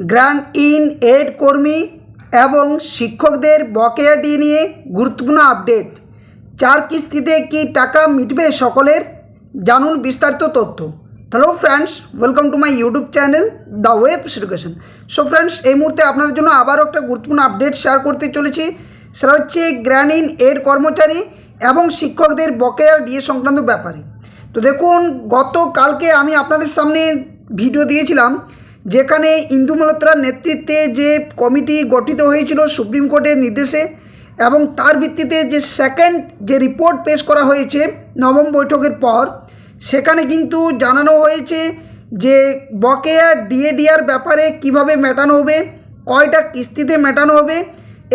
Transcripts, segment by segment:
Grand in add কর্মী এবং শিক্ষকদের বকেয়া ডিএ নিয়ে গুরুত্বপূর্ণ আপডেট। 4 কিস্তিতে কি টাকা মিটবে সকলের? জানুন বিস্তারিত তথ্য। Hello friends, welcome to my YouTube channel the web education. So friends, এই মুহূর্তে আপনাদের জন্য আবারও একটা গুরুত্বপূর্ণ আপডেট শেয়ার করতে চলেছি। সেটা হচ্ছে গ্র্যান্ড ইন এড কর্মচারী এবং শিক্ষকদের বকেয়া ডিএ সংক্রান্ত ব্যাপারে। তো দেখুন, গতকালকে আমি আপনাদের সামনে ভিডিও দিয়েছিলাম যেখানে ইন্দু মালহোত্রার নেতৃত্বে যে কমিটি গঠিত হয়েছিল সুপ্রিম কোর্টের নির্দেশে, এবং তার ভিত্তিতে যে সেকেন্ড যে রিপোর্ট পেশ করা হয়েছে নবম বৈঠকের পর, সেখানে কিন্তু জানানো হয়েছে যে বকেয়া ডিএডিআর ব্যাপারে কিভাবে মেটানো হবে, কয়টা কিস্তিতে মেটানো হবে,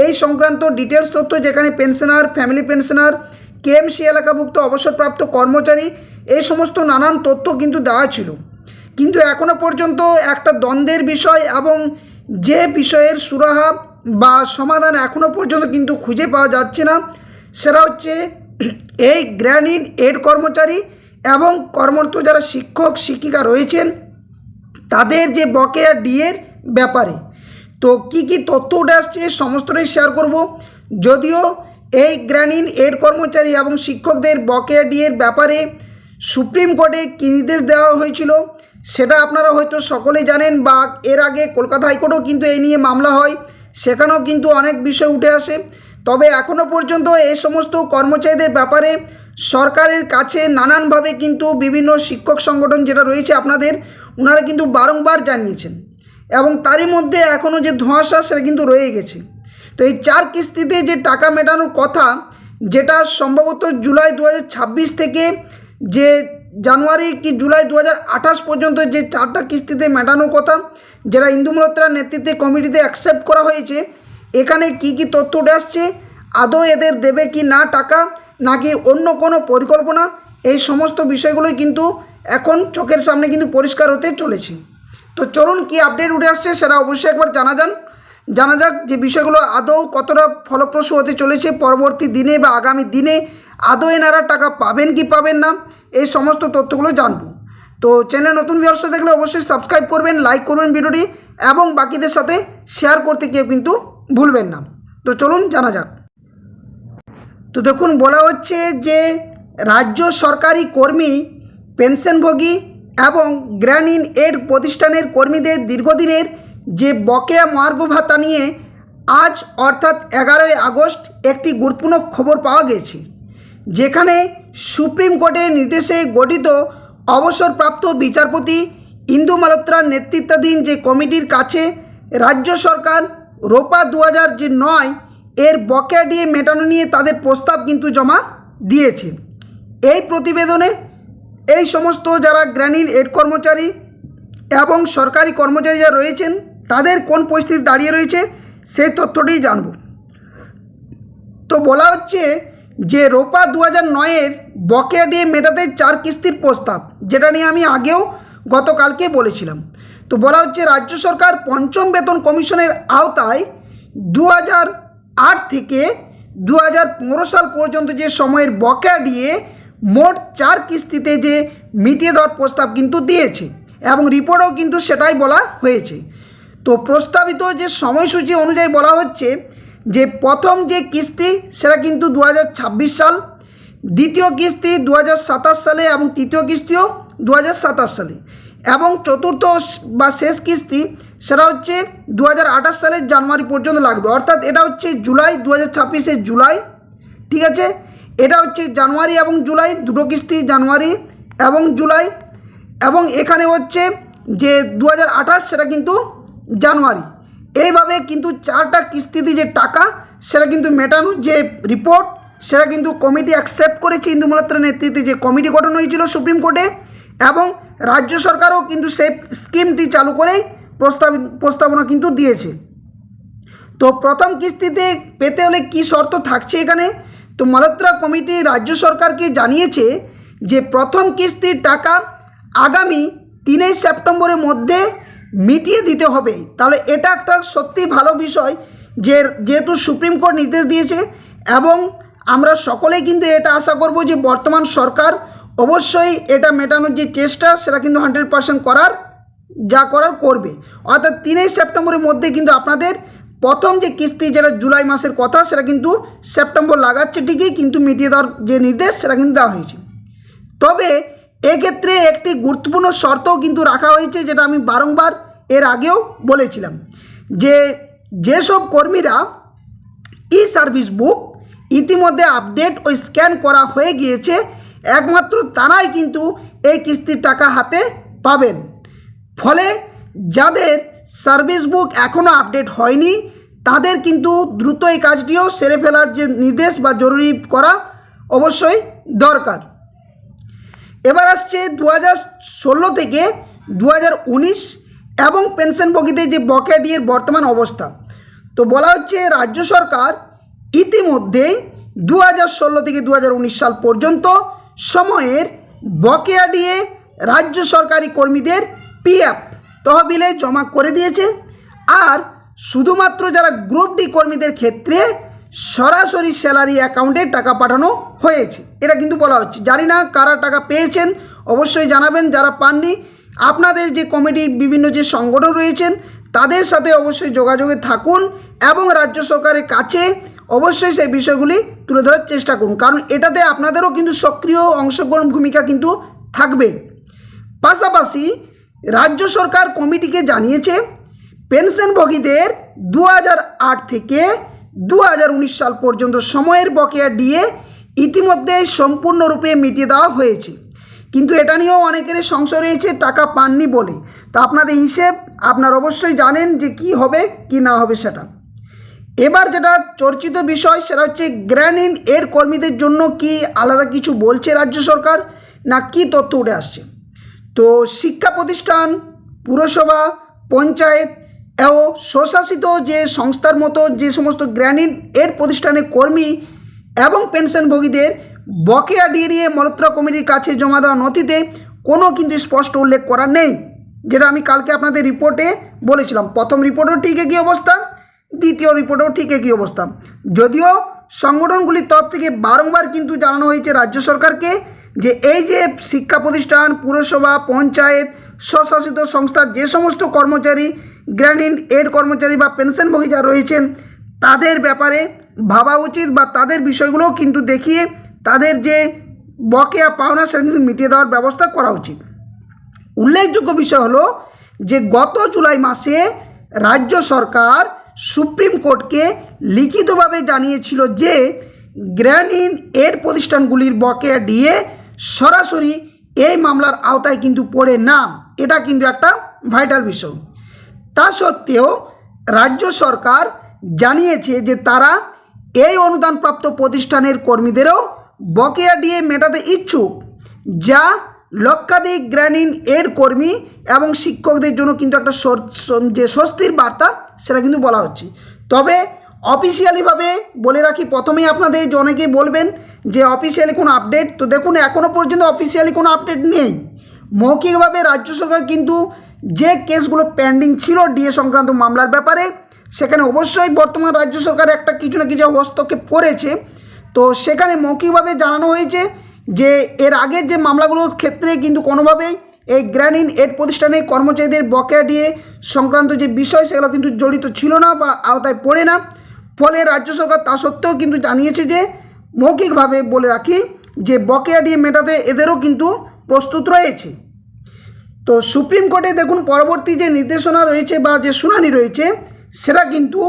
এই সংক্রান্ত ডিটেলস তথ্য, যেখানে পেনশনার, ফ্যামিলি পেনশনার, কেএমসি এলাকাভুক্ত অবসরপ্রাপ্ত কর্মচারী, এই সমস্ত নানান তথ্য কিন্তু দেওয়া ছিল। কিন্তু এখনও পর্যন্ত একটা দ্বন্দ্বের বিষয় এবং যে বিষয়ের সুরাহা বা সমাধান এখনও পর্যন্ত কিন্তু খুঁজে পাওয়া যাচ্ছে না, সেটা হচ্ছে এই গ্র্যান্ড ইন এড কর্মচারী এবং কর্মরত যারা শিক্ষক শিক্ষিকা রয়েছেন তাদের যে বকেয়া ডিএর ব্যাপারে। তো কি কি তথ্য উঠে আসছে সমস্তটাই শেয়ার করব। যদিও এই গ্র্যান্ড ইন এড কর্মচারী এবং শিক্ষকদের বকেয়া ডিএর ব্যাপারে সুপ্রিম কোর্টে কী নির্দেশ দেওয়া হয়েছিল সেটা আপনারা হয়তো সকলেই জানেন, বা এর আগে কলকাতা হাইকোর্টেও কিন্তু এই নিয়ে মামলা হয়, সেখানেও কিন্তু অনেক বিষয় উঠে আসে। তবে এখনও পর্যন্ত এই সমস্ত কর্মচারীদের ব্যাপারে সরকারের কাছে নানানভাবে কিন্তু বিভিন্ন শিক্ষক সংগঠন যেটা রয়েছে আপনাদের, ওনারা কিন্তু বারংবার জানিয়েছেন, এবং তারই মধ্যে এখনও যে ধোঁয়াশা সেটা কিন্তু রয়ে গেছে। তো এই 4 কিস্তিতে যে টাকা মেটানোর কথা, যেটা সম্ভবত জুলাই 2026 থেকে যে জানুয়ারি কি জুলাই 2028 পর্যন্ত যে 4টা কিস্তিতে মেটানোর কথা, যেটা ইন্দু মালহোত্রার নেতৃত্বে কমিটিতে অ্যাকসেপ্ট করা হয়েছে, এখানে কি কি তথ্য উঠে আসছে, আদৌ এদের দেবে কি না টাকা, নাকি অন্য কোনো পরিকল্পনা, এই সমস্ত বিষয়গুলোই কিন্তু এখন চোখের সামনে কিন্তু পরিষ্কার হতে চলেছে। তো চলুন কি আপডেট উঠে আসছে সেটা অবশ্যই একবার জানা যাক যে বিষয়গুলো আদৌ কতটা ফলপ্রসূ হতে চলেছে পরবর্তী দিনে বা আগামী দিনে। আদৌ এনারা টাকা পাবেন কি পাবেন না, এই সমস্ত তথ্যগুলো জানবো। তো চ্যানেল নতুন ভিউয়ার্স দেখলে অবশ্যই সাবস্ক্রাইব করবেন, লাইক করবেন ভিডিওটি, এবং বাকিদের সাথে শেয়ার করতে কেউ কিন্তু ভুলবেন না। তো চলুন জানা যাক। তো দেখুন, বলা হচ্ছে যে রাজ্য সরকারি কর্মী, পেনশনভোগী এবং গ্র্যান্ড ইন এড প্রতিষ্ঠানের কর্মীদের দীর্ঘদিনের যে বকেয়া মহার্ঘ ভাতা নিয়ে আজ অর্থাৎ 11ই আগস্ট একটি গুরুত্বপূর্ণ খবর পাওয়া গেছে, যেখানে সুপ্রিম কোর্টের নির্দেশে গঠিত অবসরপ্রাপ্ত বিচারপতি ইন্দু মালহোত্রার নেতৃত্বাধীন যে কমিটির কাছে রাজ্য সরকার রোপা 2009 এর বকেয়া ডিএ মেটানো নিয়ে তাদের প্রস্তাব কিন্তু জমা দিয়েছে। এই প্রতিবেদনে এই সমস্ত যারা গ্র্যান্ড ইন এড কর্মচারী এবং সরকারি কর্মচারী যারা রয়েছেন তাদের কোন পরিস্থিতি দাঁড়িয়ে রয়েছে সেই তথ্যটি জানব। তো বলা হচ্ছে যে রোপা 2009 বকেয়া ডিএ মেটাতে 4 কিস্তির প্রস্তাব, যেটা নিয়ে আমি আগেও গতকালকে বলেছিলাম। তো বলা হচ্ছে রাজ্য সরকার পঞ্চম বেতন কমিশনের আওতায় 2008 থেকে 2015 সাল পর্যন্ত যে সময়ের বকেয়া ডিএ মোট 4 কিস্তিতে যে মিটিয়ে দেওয়ার প্রস্তাব কিন্তু দিয়েছে, এবং রিপোর্টেও কিন্তু সেটাই বলা হয়েছে। তো প্রস্তাবিত যে সময়সূচি অনুযায়ী বলা হচ্ছে যে প্রথম যে কিস্তি সেটা কিন্তু 2026 সাল, দ্বিতীয় কিস্তি 2027 সালে, এবং তৃতীয় কিস্তিও 2027 সালে, এবং চতুর্থ বা শেষ কিস্তি সেটা হচ্ছে 2028 সালের জানুয়ারি পর্যন্ত লাগবে। অর্থাৎ এটা হচ্ছে জুলাই, 2026 জুলাই, ঠিক আছে। এটা হচ্ছে জানুয়ারি এবং জুলাই, দুটো কিস্তি, জানুয়ারি এবং জুলাই, এবং এখানে হচ্ছে যে 2028 সেটা কিন্তু জানুয়ারি। এইভাবে কিন্তু 4টা কিস্তিতে যে টাকা সেটা কিন্তু মেটানোর যে রিপোর্ট সেটা কিন্তু কমিটি অ্যাকসেপ্ট করেছে। ইন্দু মালহোত্রার নেতৃত্বে যে কমিটি গঠন হয়েছিল সুপ্রিম কোর্টে, এবং রাজ্য সরকারও কিন্তু সেই স্কিমটি চালু করেই প্রস্তাবনা কিন্তু দিয়েছে। তো প্রথম কিস্তিতে পেতে হলে কি শর্ত থাকছে এখানে, তো মালহোত্রা কমিটি রাজ্য সরকারকে জানিয়েছে যে প্রথম কিস্তির টাকা আগামী 3 সেপ্টেম্বরের মধ্যে মিটিয়ে দিতে হবে। তাহলে এটা একটা সত্যি ভালো বিষয়, যেহেতু সুপ্রিম কোর্ট নির্দেশ দিয়েছে, এবং আমরা সকলেই কিন্তু এটা আশা করব যে বর্তমান সরকার অবশ্যই এটা মেটানোর যে চেষ্টা সেটা কিন্তু 100% করার যা করার করবে। অর্থাৎ 3 সেপ্টেম্বরের মধ্যে কিন্তু আপনাদের প্রথম যে কিস্তি যেটা জুলাই মাসের কথা সেটা কিন্তু সেপ্টেম্বর লাগাচ্ছে ঠিকই, কিন্তু মিটিয়ে দেওয়ার যে নির্দেশ সেটা কিন্তু দেওয়া হয়েছে। তবে এক্ষেত্রে একটি গুরুত্বপূর্ণ শর্তও কিন্তু রাখা হয়েছে, যেটা আমি বারংবার এর আগেও বলেছিলাম, যে যেসব কর্মীরা ই সার্ভিস বুক ইতিমধ্যে আপডেট ও স্ক্যান করা হয়ে গিয়েছে একমাত্র তারাই কিন্তু এই কিস্তির টাকা হাতে পাবেন। ফলে যাদের সার্ভিস বুক এখনও আপডেট হয়নি তাদের কিন্তু দ্রুত এই কাজটিও সেরে ফেলার যে নির্দেশ বা জরুরি করা অবশ্যই দরকার। এবার আসছে 2016 থেকে 2019 এবং পেনশনভোগীদের যে বকেয়া ডিএর বর্তমান অবস্থা। তো বলা হচ্ছে রাজ্য সরকার ইতিমধ্যেই 2016 থেকে 2019 সাল পর্যন্ত সময়ের বকেয়া ডিএ রাজ্য সরকারি কর্মীদের পিএফ তহবিলে জমা করে দিয়েছে। আর শুধুমাত্র যারা গ্রুপ ডি কর্মীদের ক্ষেত্রে সরাসরি স্যালারি অ্যাকাউন্টে টাকা পাঠানো হয়েছে, এটা কিন্তু বলা হচ্ছে। জানি না কারা টাকা পেয়েছেন, অবশ্যই জানাবেন। যারা পাননি আপনাদের যে কমিটি বিভিন্ন যে সংগঠন রয়েছেন তাদের সাথে অবশ্যই যোগাযোগে থাকুন এবং রাজ্য সরকারের কাছে অবশ্যই সেই বিষয়গুলি তুলে ধরার চেষ্টা করুন, কারণ এটাতে আপনাদেরও কিন্তু সক্রিয় অংশগ্রহণ ভূমিকা কিন্তু থাকবে। পাশাপাশি রাজ্য সরকার কমিটিকে জানিয়েছে পেনশনভোগীদের 2008 থেকে 2019 সাল পর্যন্ত সময়ের বকেয়া ডিএ ইতিমধ্যে সম্পূর্ণরূপে মিটিয়ে দেওয়া হয়েছে, কিন্তু এটা নিয়েও অনেকেরই সংশয় রয়েছে টাকা পাননি বলে। তো আপনাদের হিসেব আপনারা অবশ্যই জানেন যে কি হবে কি না হবে সেটা। এবার যেটা চর্চিত বিষয় সেটা হচ্ছে গ্র্যান্ড এড কর্মীদের জন্য কি আলাদা কিছু বলছে রাজ্য সরকার, না কি তথ্য উঠে আসছে। তো শিক্ষা প্রতিষ্ঠান, পুরসভা, পঞ্চায়েত ও স্বশাসিত যে সংস্থার মতো যে সমস্ত গ্র্যান্ড এড প্রতিষ্ঠানের কর্মী এবং পেনশনভোগীদের বকেয়া ডিএ নিয়ে মলত্রা কমিটির কাছে জমা দেওয়া নথিতে কোনো কিন্তু স্পষ্ট উল্লেখ করা নেই, যেটা আমি কালকে আপনাদের রিপোর্টে বলেছিলাম। প্রথম রিপোর্টেও ঠিক একই অবস্থা, দ্বিতীয় রিপোর্টেও ঠিক একই অবস্থা। যদিও সংগঠনগুলির তরফ থেকে বারংবার কিন্তু জানানো হয়েছে রাজ্য সরকারকে যে এই যে শিক্ষা প্রতিষ্ঠান, পুরসভা, পঞ্চায়েত, স্বশাসিত সংস্থার যে সমস্ত কর্মচারী গ্র্যান্ড এড কর্মচারী বা পেনশনভোগী যারা রয়েছেন তাদের ব্যাপারে ভাবা উচিত, বা তাদের বিষয়গুলোও কিন্তু দেখিয়ে তাদের যে বকেয়া পাওনা সেটা কিন্তু মিটিয়ে দেওয়ার ব্যবস্থা করা উচিত। উল্লেখযোগ্য বিষয় হলো যে গত জুলাই মাসে রাজ্য সরকার সুপ্রিম কোর্টকে লিখিতভাবে জানিয়েছিল যে গ্র্যান্ড এড প্রতিষ্ঠানগুলির বকেয়া ডিএ সরাসরি এই মামলার আওতায় কিন্তু পড়ে না। এটা কিন্তু একটা ভাইটাল বিষয়। তা সত্ত্বেও রাজ্য সরকার জানিয়েছে যে তারা এই অনুদানপ্রাপ্ত প্রতিষ্ঠানের কর্মীদেরও বকেয়া ডিএ মেটাতে ইচ্ছুক, যা লক্ষাধিক গ্র্যান্ড এড কর্মী এবং শিক্ষকদের জন্য কিন্তু একটা যে স্বস্তির বার্তা সেটা কিন্তু বলা হচ্ছে। তবে অফিসিয়ালিভাবে বলে রাখি প্রথমেই আপনাদের, যে অনেকেই বলবেন যে অফিসিয়ালি কোনো আপডেট, তো দেখুন এখনও পর্যন্ত অফিসিয়ালি কোনো আপডেট নেই। মৌখিকভাবে রাজ্য সরকার কিন্তু যে কেসগুলো পেন্ডিং ছিল ডিএ সংক্রান্ত মামলার ব্যাপারে সেখানে অবশ্যই বর্তমান রাজ্য সরকার একটা কিছু না কিছু হস্তক্ষেপ করেছে। তো সেখানে মৌখিকভাবে জানানো হয়েছে যে এর আগের যে মামলাগুলোর ক্ষেত্রে কিন্তু কোনোভাবেই এই গ্র্যান্ড এড প্রতিষ্ঠানের কর্মচারীদের বকেয়া ডিএ সংক্রান্ত যে বিষয় সেগুলো কিন্তু জড়িত ছিল না বা আওতায় পড়ে না। ফলে রাজ্য সরকার তা সত্ত্বেও কিন্তু জানিয়েছে যে মৌখিকভাবে বলে রাখি যে বকেয়া ডিএ মেটাতে এদেরও কিন্তু প্রস্তুত রয়েছে। তো সুপ্রিম কোর্টে দেখুন পরবর্তী যে নির্দেশনা রয়েছে বা যে শুনানি রয়েছে সেটা কিন্তু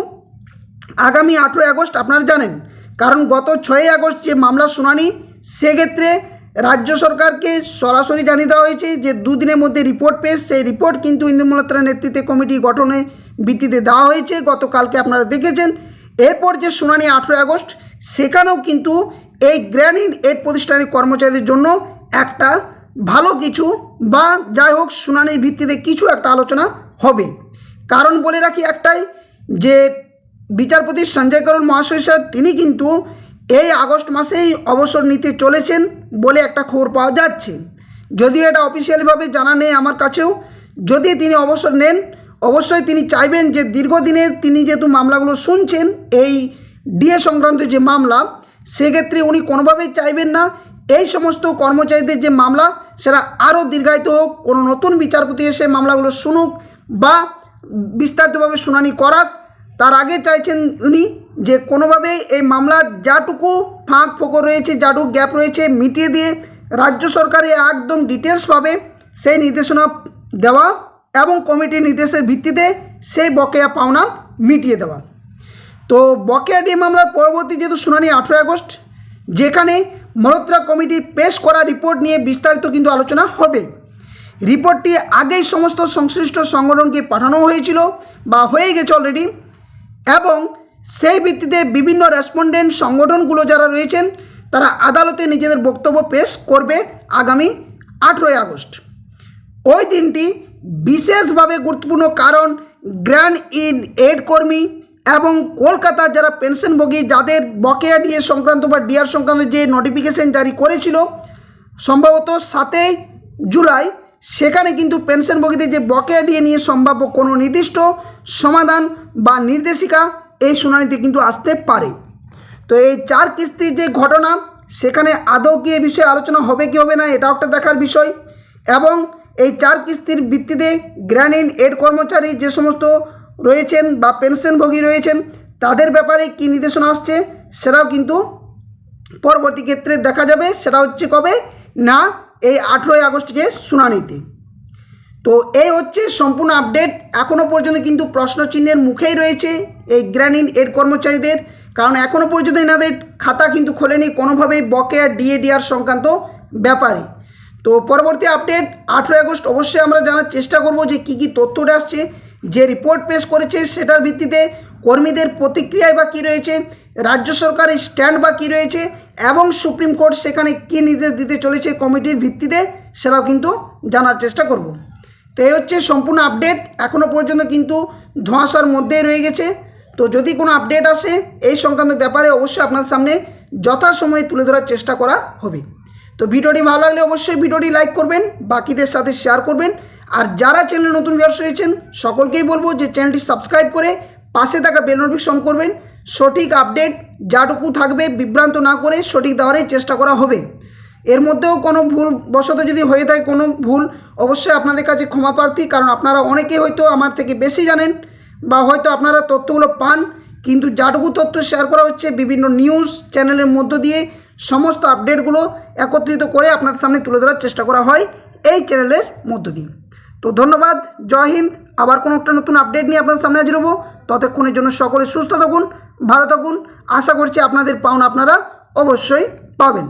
আগামী 18 আগস্ট আপনারা জানেন, কারণ গত 6 আগস্ট যে মামলার শুনানি সেক্ষেত্রে রাজ্য সরকারকে সরাসরি জানিয়ে দেওয়া হয়েছে যে 2 দিনের মধ্যে রিপোর্ট পেশ। সেই রিপোর্ট কিন্তু ইন্দু মালহোত্রার নেতৃত্বে কমিটি গঠনের ভিত্তিতে দেওয়া হয়েছে, গতকালকে আপনারা দেখেছেন। এরপর যে শুনানি 18 আগস্ট সেখানেও কিন্তু এই গ্র্যান্ড এড প্রতিষ্ঠানের কর্মচারীদের জন্য একটা ভালো কিছু বা যাই হোক শুনানির ভিত্তিতে কিছু একটা আলোচনা হবে। কারণ বলে রাখি একটাই, যে বিচারপতি সঞ্জয় করল মহাশয় স্যার তিনি কিন্তু এই আগস্ট মাসেই অবসর নিতে চলেছেন বলে একটা খবর পাওয়া যাচ্ছে। যদিও এটা অফিসিয়ালিভাবে জানা নেই আমার কাছেও। যদি তিনি অবসর নেন অবশ্যই তিনি চাইবেন যে দীর্ঘদিনের তিনি যেহেতু মামলাগুলো শুনছেন এই ডিএ সংক্রান্ত যে মামলা, সেক্ষেত্রে উনি কোনোভাবেই চাইবেন না এই সমস্ত কর্মচারীদের যে মামলা সেটা আরও দীর্ঘায়িত হোক, কোনো নতুন বিচারপতি এসে মামলাগুলো শুনুক বা বিস্তারিতভাবে শুনানি করাক। তার আগে চাইছেন উনি যে কোনোভাবেই এই মামলার যাটুকু ফাঁক ফোকর রয়েছে, যাটুকু গ্যাপ রয়েছে মিটিয়ে দিয়ে রাজ্য সরকারে একদম ডিটেলসভাবে সেই নির্দেশনা দেওয়া এবং কমিটির নির্দেশের ভিত্তিতে সেই বকেয়া পাওনা মিটিয়ে দেওয়া। তো বকেয়া ডিএ মামলার পরবর্তী যেহেতু শুনানি 18 আগস্ট, যেখানে মলহোত্রা কমিটির পেশ করা রিপোর্ট নিয়ে বিস্তারিত কিন্তু আলোচনা হবে। রিপোর্টটি আগেই সমস্ত সংশ্লিষ্ট সংগঠনকে পাঠানো হয়েছিল বা হয়ে গেছে অলরেডি, এবং সেই ভিত্তিতে বিভিন্ন রেসপন্ডেন্ট সংগঠনগুলো যারা রয়েছেন তারা আদালতে নিজেদের বক্তব্য পেশ করবে আগামী 18 আগস্ট। ওই দিনটি বিশেষভাবে গুরুত্বপূর্ণ, কারণ গ্র্যান্ড ইন এড কর্মী এবং কলকাতার যারা পেনশনভোগী যাদের বকেয়া ডিএ সংক্রান্ত বা ডিআর সংক্রান্ত যে নোটিফিকেশন জারি করেছিল সম্ভবত 7 জুলাই, সেখানে কিন্তু পেনশনভোগীদের যে বকেয়া ডিএ নিয়ে সম্ভাব্য কোনো নির্দিষ্ট সমাধান বা নির্দেশিকা এই শুনানিতে কিন্তু আসতে পারে। তো এই 4 কিস্তির যে ঘটনা, সেখানে আদৌ কি এ বিষয়ে আলোচনা হবে কি হবে না, এটাও একটা দেখার বিষয়। এবং এই 4 কিস্তির ভিত্তিতে গ্র্যান্ড ইন এড কর্মচারী যে সমস্ত রয়েছেন বা পেনশনভোগী রয়েছেন তাদের ব্যাপারে কী নির্দেশনা আসছে সেটাও কিন্তু পরবর্তী ক্ষেত্রে দেখা যাবে। সেটা হচ্ছে কবে না, এই 18 আগস্ট যে শুনানিতে। তো এই হচ্ছে সম্পূর্ণ আপডেট। এখনও পর্যন্ত কিন্তু প্রশ্নচিহ্নের মুখেই রয়েছে এই গ্র্যান্ড ইন এড কর্মচারীদের, কারণ এখনও পর্যন্ত এনাদের খাতা কিন্তু খোলেনি কোনোভাবেই বকেয়া ডিআর সংক্রান্ত ব্যাপারে। তো পরবর্তী আপডেট 18 আগস্ট অবশ্যই আমরা জানার চেষ্টা করব যে কী কী তথ্যটা আসছে, যে রিপোর্ট পেশ করেছে সেটার ভিত্তিতে কর্মীদের প্রতিক্রিয়ায় বা কী রয়েছে, রাজ্য সরকারের স্ট্যান্ড বা কী রয়েছে, এবং সুপ্রিম কোর্ট সেখানে কী নির্দেশ দিতে চলেছে কমিটির ভিত্তিতে, সেটাও কিন্তু জানার চেষ্টা করব। তো এই হচ্ছে সম্পূর্ণ আপডেট। এখনও পর্যন্ত কিন্তু ধোঁয়াশার মধ্যেই রয়ে গেছে। তো যদি কোনো আপডেট আসে এই সংক্রান্ত ব্যাপারে অবশ্যই আপনার সামনে যথাসময়ে তুলে ধরার চেষ্টা করা হবে। তো ভিডিওটি ভালো লাগলে অবশ্যই ভিডিওটি লাইক করবেন, বাকিদের সাথে শেয়ার করবেন। আর যারা চ্যানেলে নতুন ভিউয়ার্স হয়েছেন সকলকেই বলবো যে চ্যানেলটি সাবস্ক্রাইব করে পাশে থাকা বেল নোটিফিকেশন করবেন। সঠিক আপডেট যাটুকু থাকবে বিভ্রান্ত না করে সঠিক দেওয়ারই চেষ্টা করা হবে। এর মধ্যেও কোনো ভুল বশত যদি হয়ে থাকে কোনো ভুল, অবশ্যই আপনাদের কাছে ক্ষমা প্রার্থী, কারণ আপনারা অনেকেই হয়তো আমার থেকে বেশি জানেন বা হয়তো আপনারা তথ্যগুলো পান, কিন্তু যাটুকু তথ্য শেয়ার করা হচ্ছে বিভিন্ন নিউজ চ্যানেলের মধ্য দিয়ে সমস্ত আপডেটগুলো একত্রিত করে আপনাদের সামনে তুলে ধরার চেষ্টা করা হয় এই চ্যানেলের মধ্য দিয়ে। তো ধন্যবাদ, জয় হিন্দ। আবার কোনো একটা নতুন আপডেট নিয়ে আপনাদের সামনে হাজির হবো। ততক্ষণের জন্য সকলে সুস্থ থাকুন, ভালো থাকুন। আশা করছি আপনাদের পাওনা আপনারা অবশ্যই পাবেন।